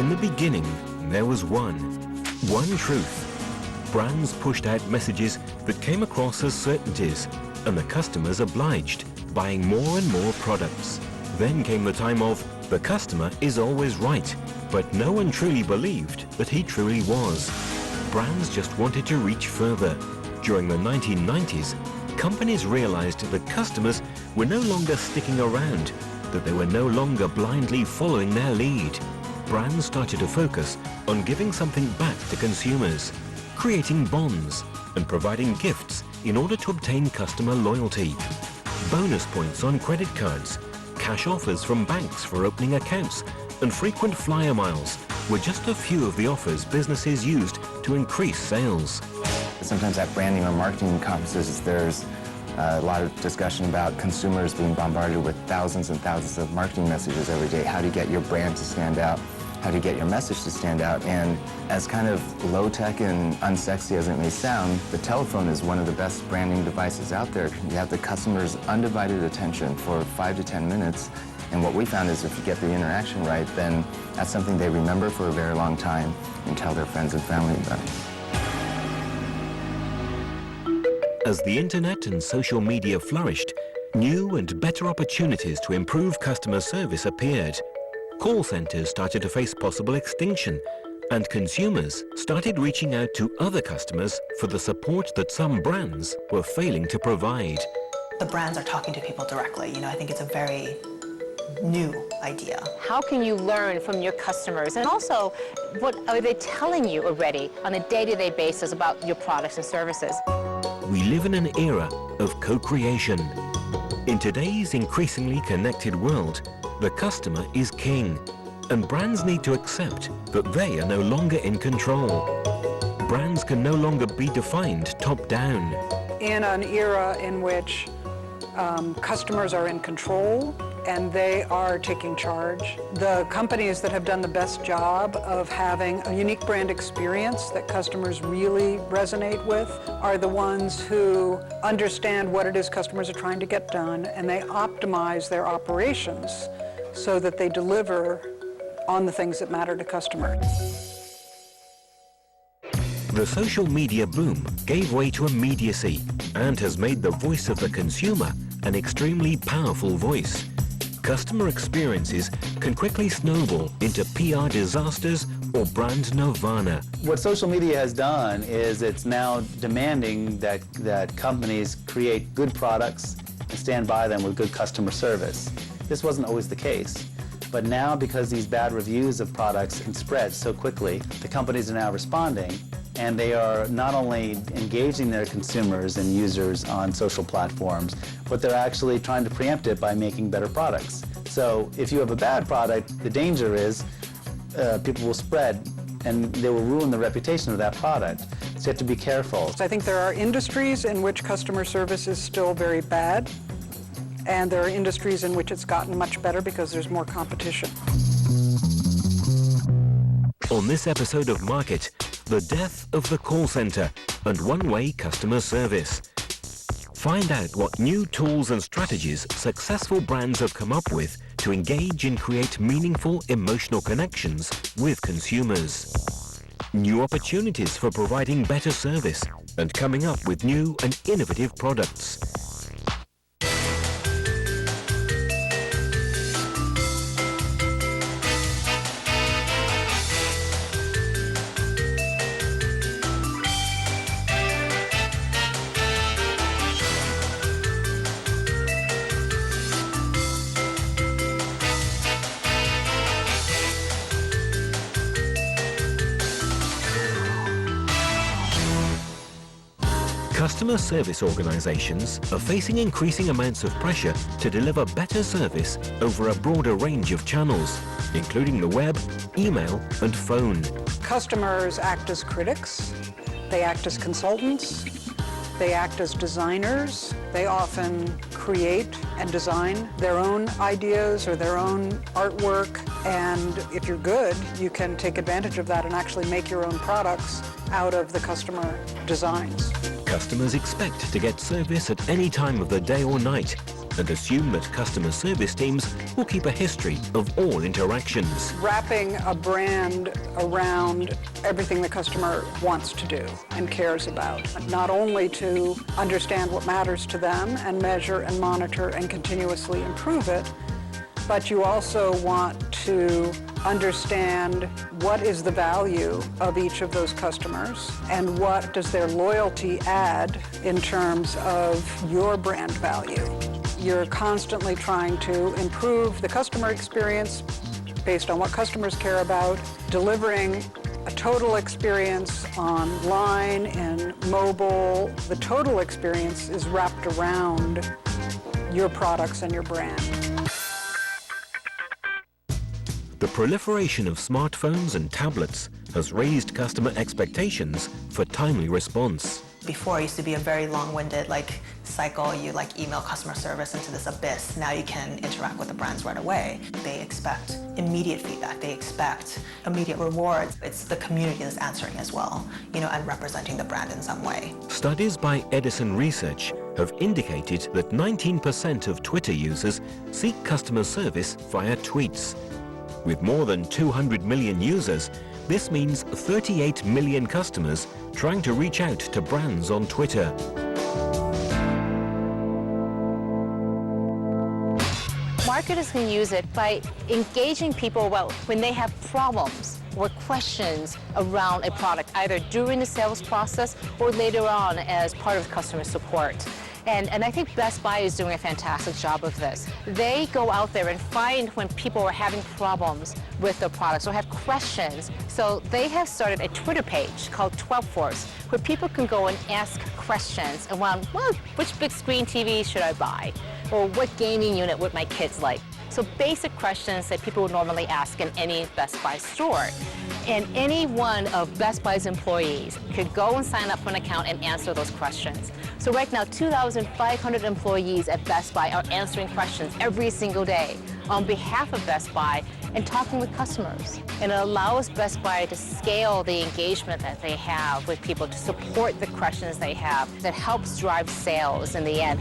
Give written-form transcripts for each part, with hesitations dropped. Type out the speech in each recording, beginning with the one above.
In the beginning, there was one truth. Brands pushed out messages that came across as certainties, and the customers obliged, buying more and more products. Then came the time of the customer is always right, but no one truly believed that he truly was. Brands just wanted to reach further. During the 1990s, companies realized that customers were no longer sticking around, that they were no longer blindly following their lead. Brands started to focus on giving something back to consumers, creating bonds, and providing gifts in order to obtain customer loyalty. Bonus points on credit cards, cash offers from banks for opening accounts, and frequent flyer miles were just a few of the offers businesses used to increase sales. Sometimes at branding or marketing conferences, there's a lot of discussion about consumers being bombarded with thousands and thousands of marketing messages every day. How do you get your brand to stand out? How do you get your message to stand out? And as kind of low-tech and unsexy as it may sound, the telephone is one of the best branding devices out there. You have the customer's undivided attention for 5 to 10 minutes. And what we found is if you get the interaction right, then that's something they remember for a very long time and tell their friends and family about it. As the internet and social media flourished, new and better opportunities to improve customer service appeared. Call centers started to face possible extinction, and consumers started reaching out to other customers for the support that some brands were failing to provide. The brands are talking to people directly. You know, I think it's a very new idea. How can you learn from your customers? And also, what are they telling you already on a day-to-day basis about your products and services? We live in an era of co-creation. In today's increasingly connected world, the customer is king, and brands need to accept that they are no longer in control. Brands can no longer be defined top-down. In an era in which customers are in control and they are taking charge, the companies that have done the best job of having a unique brand experience that customers really resonate with are the ones who understand what it is customers are trying to get done, and they optimize their operations so that they deliver on the things that matter to customers. The social media boom gave way to immediacy and has made the voice of the consumer an extremely powerful voice. Customer experiences can quickly snowball into PR disasters or brand nirvana. What social media has done is it's now demanding that companies create good products and stand by them with good customer service. This wasn't always the case, but now because these bad reviews of products can spread so quickly, the companies are now responding, and they are not only engaging their consumers and users on social platforms, but they're actually trying to preempt it by making better products. So if you have a bad product, the danger is people will spread and they will ruin the reputation of that product. So you have to be careful. I think there are industries in which customer service is still very bad, and there are industries in which it's gotten much better because there's more competition. On this episode of Market, the death of the call center and one-way customer service. Find out what new tools and strategies successful brands have come up with to engage and create meaningful emotional connections with consumers. New opportunities for providing better service and coming up with new and innovative products. Customer service organizations are facing increasing amounts of pressure to deliver better service over a broader range of channels, including the web, email, and phone. Customers act as critics, they act as consultants, they act as designers. They often create and design their own ideas or their own artwork, and if you're good, you can take advantage of that and actually make your own products out of the customer designs. Customers expect to get service at any time of the day or night, and assume that customer service teams will keep a history of all interactions. Wrapping a brand around everything the customer wants to do and cares about, not only to understand what matters to them and measure and monitor and continuously improve it, but you also want to understand what is the value of each of those customers and what does their loyalty add in terms of your brand value. You're constantly trying to improve the customer experience based on what customers care about, delivering a total experience online and mobile. The total experience is wrapped around your products and your brand. The proliferation of smartphones and tablets has raised customer expectations for timely response. Before, it used to be a very long-winded cycle. You email customer service into this abyss. Now you can interact with the brands right away. They expect immediate feedback. They expect immediate rewards. It's the community that's answering as well, and representing the brand in some way. Studies by Edison Research have indicated that 19% of Twitter users seek customer service via tweets. With more than 200 million users, this means 38 million customers trying to reach out to brands on Twitter. Marketers can use it by engaging people when they have problems or questions around a product, either during the sales process or later on as part of customer support. And I think Best Buy is doing a fantastic job of this. They go out there and find when people are having problems with their products or have questions. So they have started a Twitter page called 12 Force, where people can go and ask questions around, well, which big screen TV should I buy? Or what gaming unit would my kids like? So basic questions that people would normally ask in any Best Buy store. And any one of Best Buy's employees could go and sign up for an account and answer those questions. So right now, 2,500 employees at Best Buy are answering questions every single day on behalf of Best Buy and talking with customers. And it allows Best Buy to scale the engagement that they have with people, to support the questions they have, that helps drive sales in the end.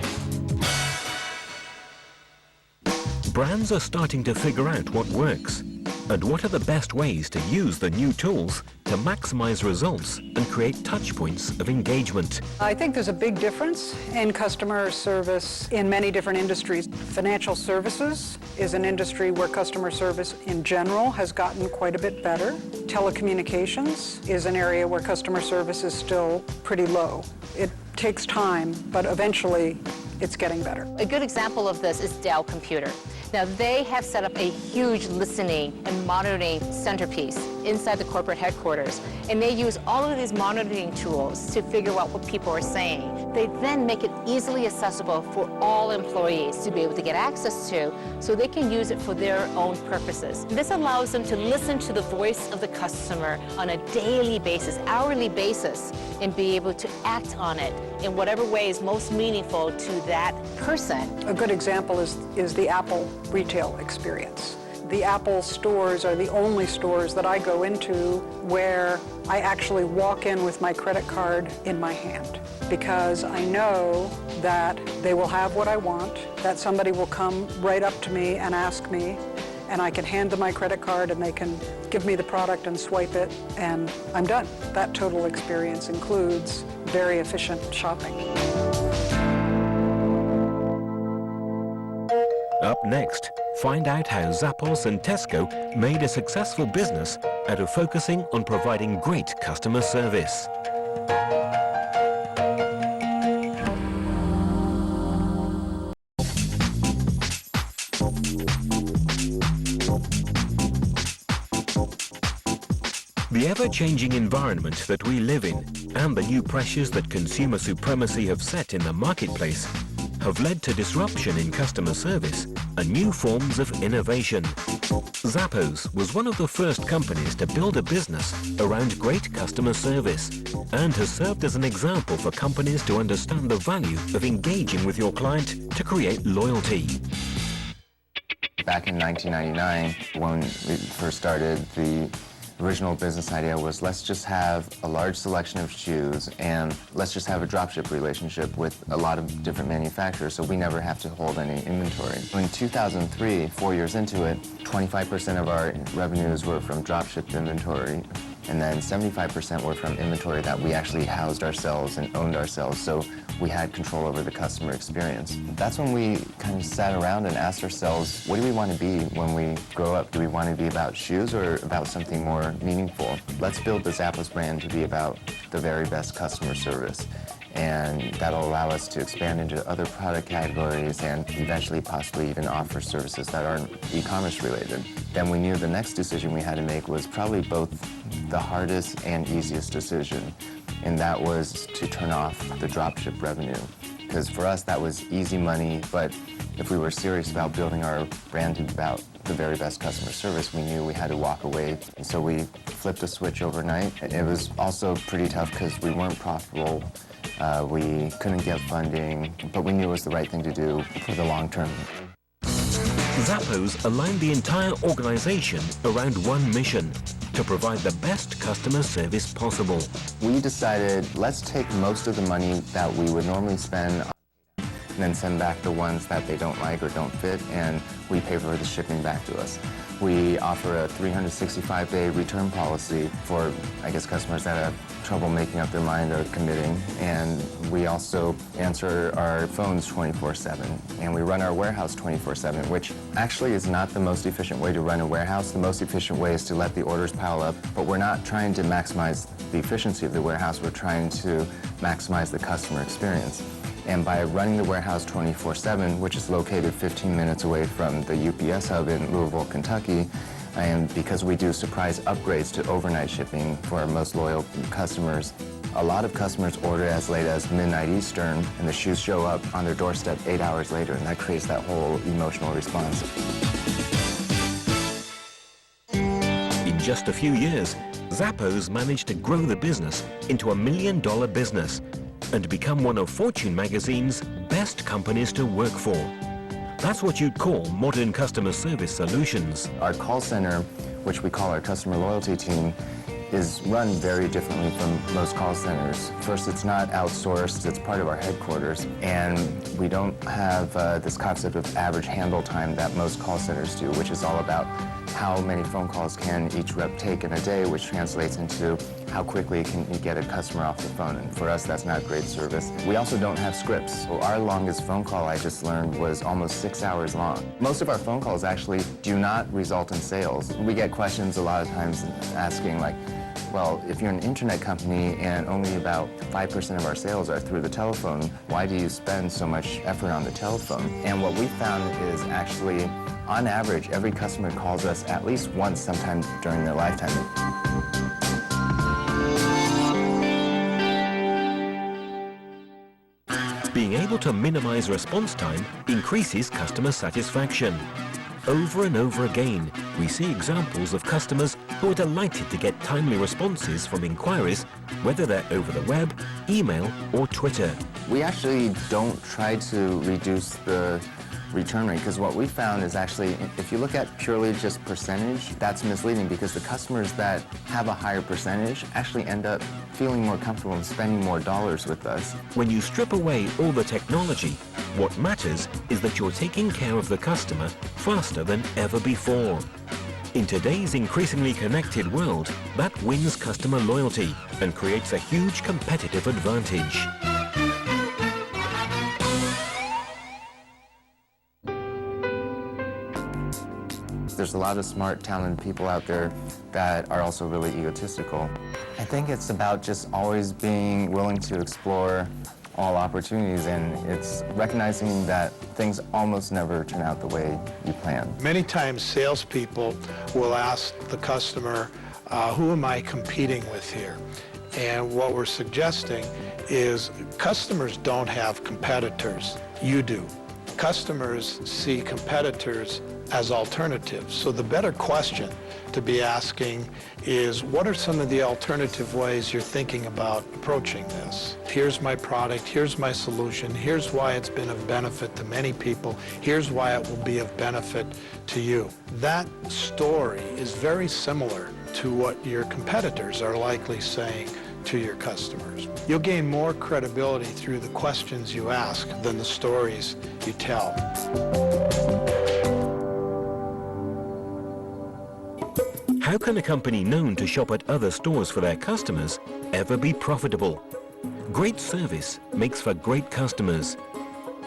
Brands are starting to figure out what works and what are the best ways to use the new tools to maximize results and create touch points of engagement. I think there's a big difference in customer service in many different industries. Financial services is an industry where customer service in general has gotten quite a bit better. Telecommunications is an area where customer service is still pretty low. It takes time, but eventually it's getting better. A good example of this is Dell Computer. Now, they have set up a huge listening and monitoring centerpiece inside the corporate headquarters, and they use all of these monitoring tools to figure out what people are saying. They then make it easily accessible for all employees to be able to get access to, so they can use it for their own purposes. This allows them to listen to the voice of the customer on a daily basis, hourly basis, and be able to act on it in whatever way is most meaningful to that person. A good example is the Apple retail experience. The Apple stores are the only stores that I go into where I actually walk in with my credit card in my hand, because I know that they will have what I want, that somebody will come right up to me and ask me, and I can hand them my credit card and they can give me the product and swipe it, and I'm done. That total experience includes very efficient shopping. Up next, find out how Zappos and Tesco made a successful business out of focusing on providing great customer service. The ever-changing environment that we live in and the new pressures that consumer supremacy have set in the marketplace have led to disruption in customer service and new forms of innovation. Zappos was one of the first companies to build a business around great customer service and has served as an example for companies to understand the value of engaging with your client to create loyalty. Back in 1999, when we first started, the original business idea was, let's just have a large selection of shoes and let's just have a dropship relationship with a lot of different manufacturers so we never have to hold any inventory. In 2003, 4 years into it, 25% of our revenues were from dropshipped inventory, and then 75% were from inventory that we actually housed ourselves and owned ourselves, so we had control over the customer experience. That's when we kind of sat around and asked ourselves, what do we want to be when we grow up? Do we want to be about shoes or about something more meaningful? Let's build the Zappos brand to be about the very best customer service. And that'll allow us to expand into other product categories and eventually possibly even offer services that aren't e-commerce related. Then we knew the next decision we had to make was probably both the hardest and easiest decision, and that was to turn off the dropship revenue. Because for us, that was easy money, but if we were serious about building our brand to be about the very best customer service, we knew we had to walk away. And so we flipped a switch overnight. It was also pretty tough because we weren't profitable. We couldn't get funding, but we knew it was the right thing to do for the long term. Zappos aligned the entire organization around one mission: to provide the best customer service possible. We decided, let's take most of the money that we would normally spend and then send back the ones that they don't like or don't fit, and we pay for the shipping back to us. We offer a 365-day return policy for, I guess, customers that have trouble making up their mind or committing. And we also answer our phones 24/7. And we run our warehouse 24/7, which actually is not the most efficient way to run a warehouse. The most efficient way is to let the orders pile up. But we're not trying to maximize the efficiency of the warehouse. We're trying to maximize the customer experience. And by running the warehouse 24/7, which is located 15 minutes away from the UPS hub in Louisville, Kentucky, and because we do surprise upgrades to overnight shipping for our most loyal customers, a lot of customers order as late as midnight Eastern, and the shoes show up on their doorstep 8 hours later, and that creates that whole emotional response. In just a few years, Zappos managed to grow the business into $1 million business and become one of Fortune magazine's best companies to work for. That's what you'd call modern customer service solutions. Our call center, which we call our customer loyalty team, is run very differently from most call centers. First, it's not outsourced, it's part of our headquarters, and we don't have this concept of average handle time that most call centers do, which is all about how many phone calls can each rep take in a day, which translates into how quickly can you get a customer off the phone. And for us, that's not great service. We also don't have scripts. So our longest phone call, I just learned, was almost 6 hours long. Most of our phone calls actually do not result in sales. We get questions a lot of times asking, like, well, if you're an internet company and only about 5% of our sales are through the telephone, why do you spend so much effort on the telephone? And what we found is actually, on average, every customer calls us at least once sometime during their lifetime. Being able to minimize response time increases customer satisfaction. Over and over again, we see examples of customers who are delighted to get timely responses from inquiries, whether they're over the web, email, or Twitter. We actually don't try to reduce the return rate, because what we found is actually, if you look at purely just percentage, that's misleading, because the customers that have a higher percentage actually end up feeling more comfortable and spending more dollars with us. When you strip away all the technology, what matters is that you're taking care of the customer faster than ever before. In today's increasingly connected world, that wins customer loyalty and creates a huge competitive advantage. There's a lot of smart, talented people out there that are also really egotistical. I think it's about just always being willing to explore all opportunities, and it's recognizing that things almost never turn out the way you plan. Many times salespeople will ask the customer, who am I competing with here? And what we're suggesting is customers don't have competitors, you do. Customers see competitors as alternatives. So the better question to be asking is, what are some of the alternative ways you're thinking about approaching this? Here's my product, here's my solution, here's why it's been of benefit to many people, here's why it will be of benefit to you. That story is very similar to what your competitors are likely saying to your customers. You'll gain more credibility through the questions you ask than the stories you tell. How can a company known to shop at other stores for their customers ever be profitable? Great service makes for great customers.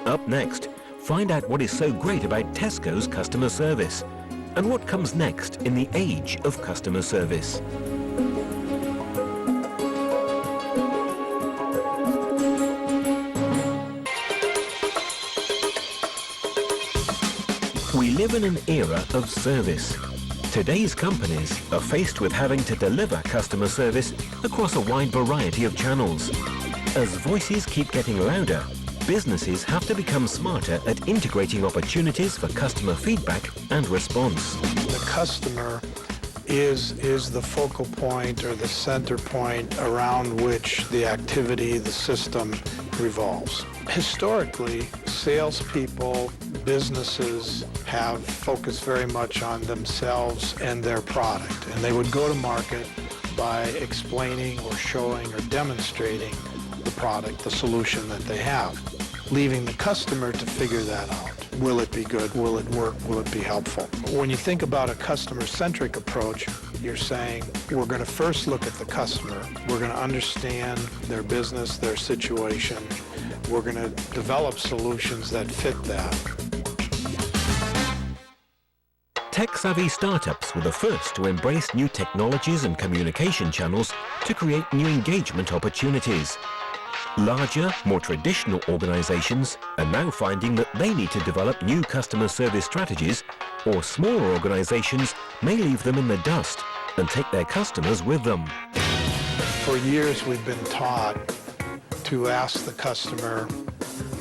Up next, find out what is so great about Tesco's customer service and what comes next in the age of customer service. We live in an era of service. Today's companies are faced with having to deliver customer service across a wide variety of channels. As voices keep getting louder, businesses have to become smarter at integrating opportunities for customer feedback and response. The customer is the focal point or the center point around which the activity, the system revolves. Historically, salespeople, businesses have focused very much on themselves and their product, and they would go to market by explaining or showing or demonstrating the product, the solution that they have, leaving the customer to figure that out. Will it be good? Will it work? Will it be helpful? When you think about a customer-centric approach, you're saying we're going to first look at the customer. We're going to understand their business, their situation. We're going to develop solutions that fit that. Tech-savvy startups were the first to embrace new technologies and communication channels to create new engagement opportunities. Larger, more traditional organizations are now finding that they need to develop new customer service strategies, or smaller organizations may leave them in the dust and take their customers with them. For years, we've been taught to ask the customer,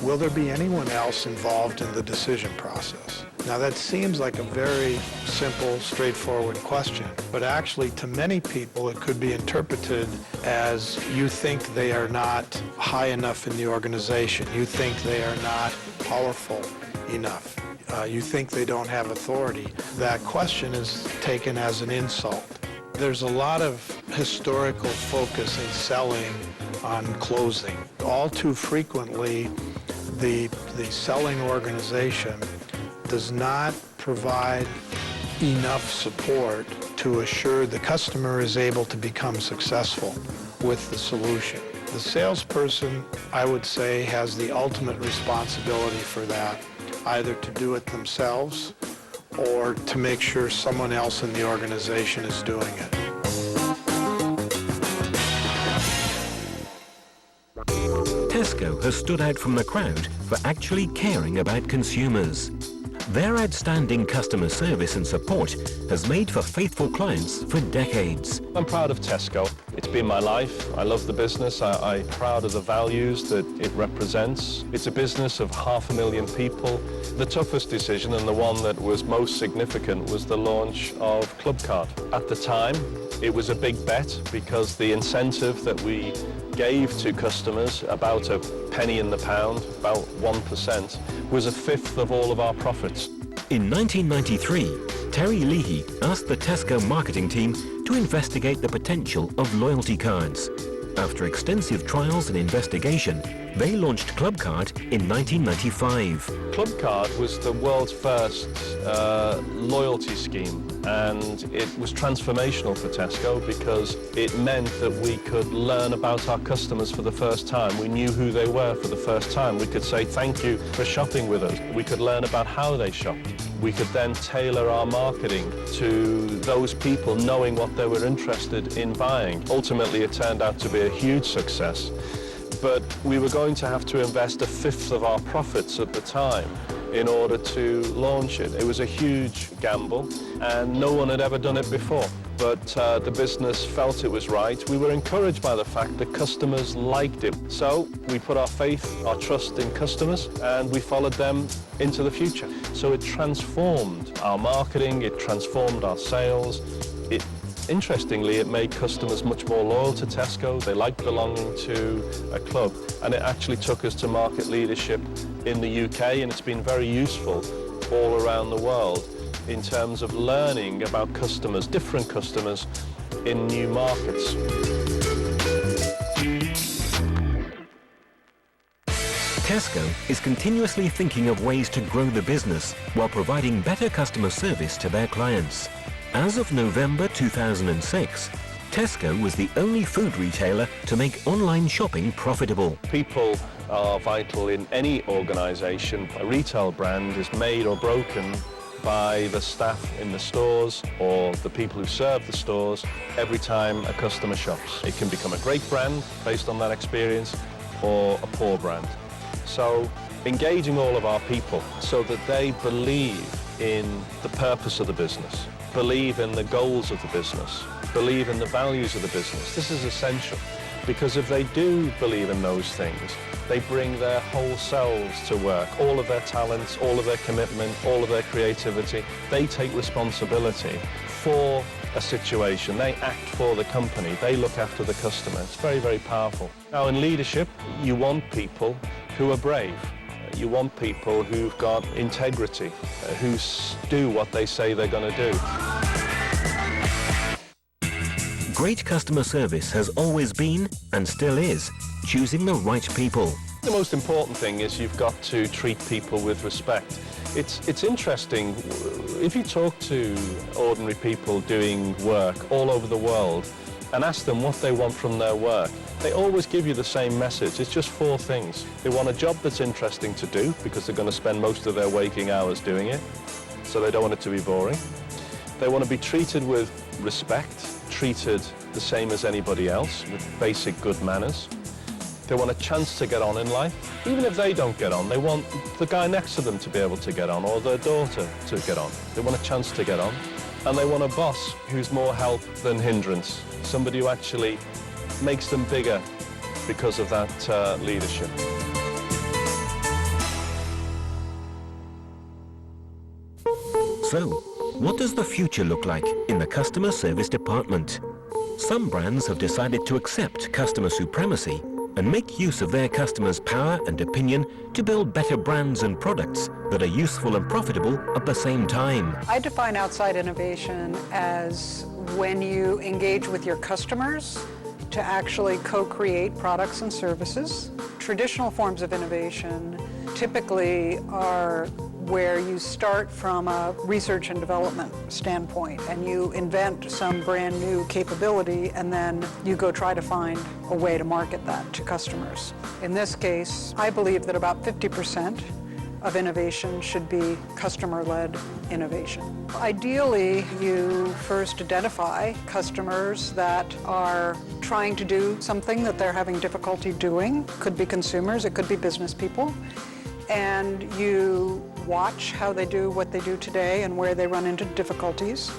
will there be anyone else involved in the decision process? Now that seems like a very simple, straightforward question, but actually to many people it could be interpreted as you think they are not high enough in the organization, you think they are not powerful enough, you think they don't have authority. That question is taken as an insult. There's a lot of historical focus in selling on closing. All too frequently, the selling organization does not provide enough support to assure the customer is able to become successful with the solution. The salesperson, I would say, has the ultimate responsibility for that, either to do it themselves or to make sure someone else in the organization is doing it. Tesco has stood out from the crowd for actually caring about consumers. Their outstanding customer service and support has made for faithful clients for decades. I'm proud of Tesco. It's been my life. I love the business. I'm proud of the values that it represents. It's a business of 500,000 people. The toughest decision, and the one that was most significant, was the launch of Clubcard. At the time, it was a big bet because the incentive that we gave to customers, about a penny in the pound, about 1%, was a fifth of all of our profits. In 1993, Terry Leahy asked the Tesco marketing team to investigate the potential of loyalty cards. After extensive trials and investigation, they launched Clubcard in 1995. Clubcard was the world's first loyalty scheme, and it was transformational for Tesco because it meant that we could learn about our customers for the first time. We knew who they were for the first time. We could say thank you for shopping with us. We could learn about how they shopped. We could then tailor our marketing to those people, knowing what they were interested in buying. Ultimately, it turned out to be a huge success, but we were going to have to invest a fifth of our profits at the time in order to launch it. It was a huge gamble, and no one had ever done it before. But the business felt it was right. We were encouraged by the fact that customers liked it. So we put our faith, our trust in customers, and we followed them into the future. So it transformed our marketing, it transformed our sales. Interestingly, it made customers much more loyal to Tesco. They liked belonging to a club, and it actually took us to market leadership in the UK, and it's been very useful all around the world in terms of learning about customers, different customers, in new markets. Tesco is continuously thinking of ways to grow the business while providing better customer service to their clients. As of November 2006, Tesco was the only food retailer to make online shopping profitable. People are vital in any organisation. A retail brand is made or broken by the staff in the stores or the people who serve the stores every time a customer shops. It can become a great brand based on that experience or a poor brand. So engaging all of our people so that they believe in the purpose of the business, believe in the goals of the business, believe in the values of the business. This is essential, because if they do believe in those things, they bring their whole selves to work, all of their talents, all of their commitment, all of their creativity. They take responsibility for a situation. They act for the company. They look after the customer. It's very, very powerful. Now, in leadership, you want people who are brave. You want people who've got integrity, who do what they say they're going to do. Great customer service has always been, and still is, choosing the right people. The most important thing is you've got to treat people with respect. It's interesting, if you talk to ordinary people doing work all over the world and ask them what they want from their work, they always give you the same message. It's just 4 things. They want a job that's interesting to do because they're going to spend most of their waking hours doing it, so they don't want it to be boring. They want to be treated with respect, treated the same as anybody else, with basic good manners. They want a chance to get on in life. Even if they don't get on, they want the guy next to them to be able to get on, or their daughter to get on. They want a chance to get on. And they want a boss who's more help than hindrance, somebody who actually makes them bigger because of that leadership. So, what does the future look like in the customer service department? Some brands have decided to accept customer supremacy and make use of their customers' power and opinion to build better brands and products that are useful and profitable at the same time. I define outside innovation as when you engage with your customers to actually co-create products and services. Traditional forms of innovation typically are where you start from a research and development standpoint and you invent some brand new capability and then you go try to find a way to market that to customers. In this case, I believe that about 50% of innovation should be customer-led innovation. Ideally, you first identify customers that are trying to do something that they're having difficulty doing. Could be consumers, it could be business people. And you watch how they do what they do today and where they run into difficulties.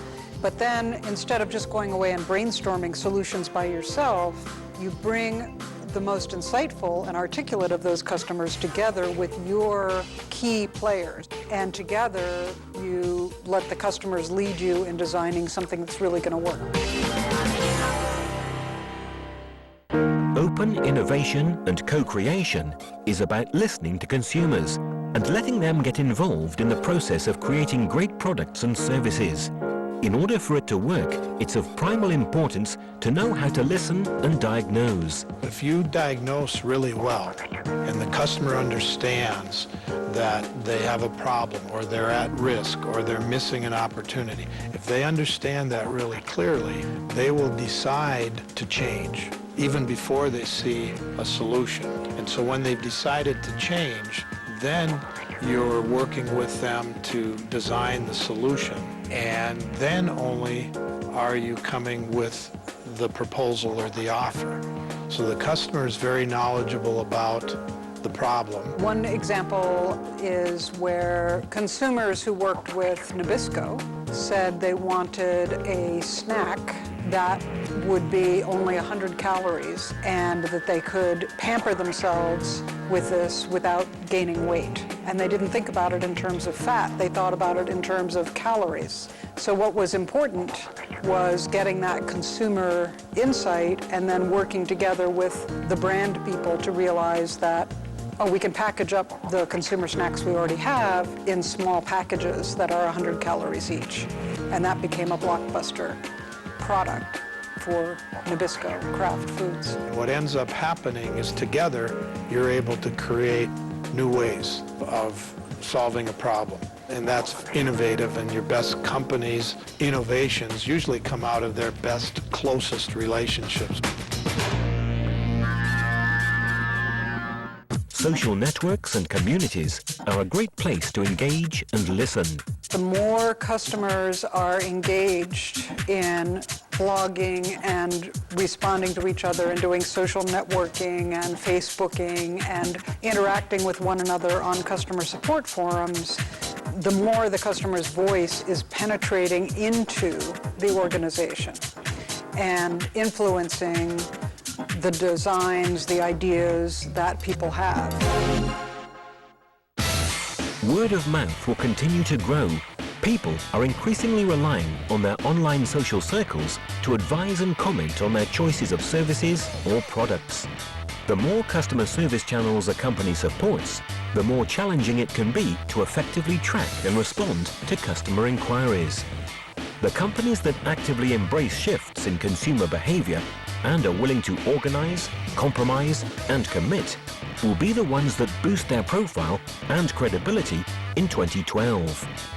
But then, instead of just going away and brainstorming solutions by yourself, you bring the most insightful and articulate of those customers together with your key players. And together, you let the customers lead you in designing something that's really going to work. Open innovation and co-creation is about listening to consumers and letting them get involved in the process of creating great products and services. In order for it to work, it's of primal importance to know how to listen and diagnose. If you diagnose really well and the customer understands that they have a problem or they're at risk or they're missing an opportunity, if they understand that really clearly, they will decide to change even before they see a solution. And so when they've decided to change, then you're working with them to design the solution. And then only are you coming with the proposal or the offer. So the customer is very knowledgeable about the problem. One example is where consumers who worked with Nabisco said they wanted a snack that would be only 100 calories and that they could pamper themselves with this without gaining weight. And they didn't think about it in terms of fat, they thought about it in terms of calories. So what was important was getting that consumer insight and then working together with the brand people to realize that, oh, we can package up the consumer snacks we already have in small packages that are 100 calories each. And that became a blockbuster product for Nabisco Craft Foods. What ends up happening is together you're able to create new ways of solving a problem. And that's innovative, and your best companies' innovations usually come out of their best, closest relationships. Social networks and communities are a great place to engage and listen. The more customers are engaged in blogging and responding to each other and doing social networking and Facebooking and interacting with one another on customer support forums, the more the customer's voice is penetrating into the organization and influencing the designs, the ideas that people have. Word of mouth will continue to grow. People are increasingly relying on their online social circles to advise and comment on their choices of services or products. The more customer service channels a company supports, the more challenging it can be to effectively track and respond to customer inquiries. The companies that actively embrace shifts in consumer behavior and are willing to organize, compromise, and commit will be the ones that boost their profile and credibility in 2012.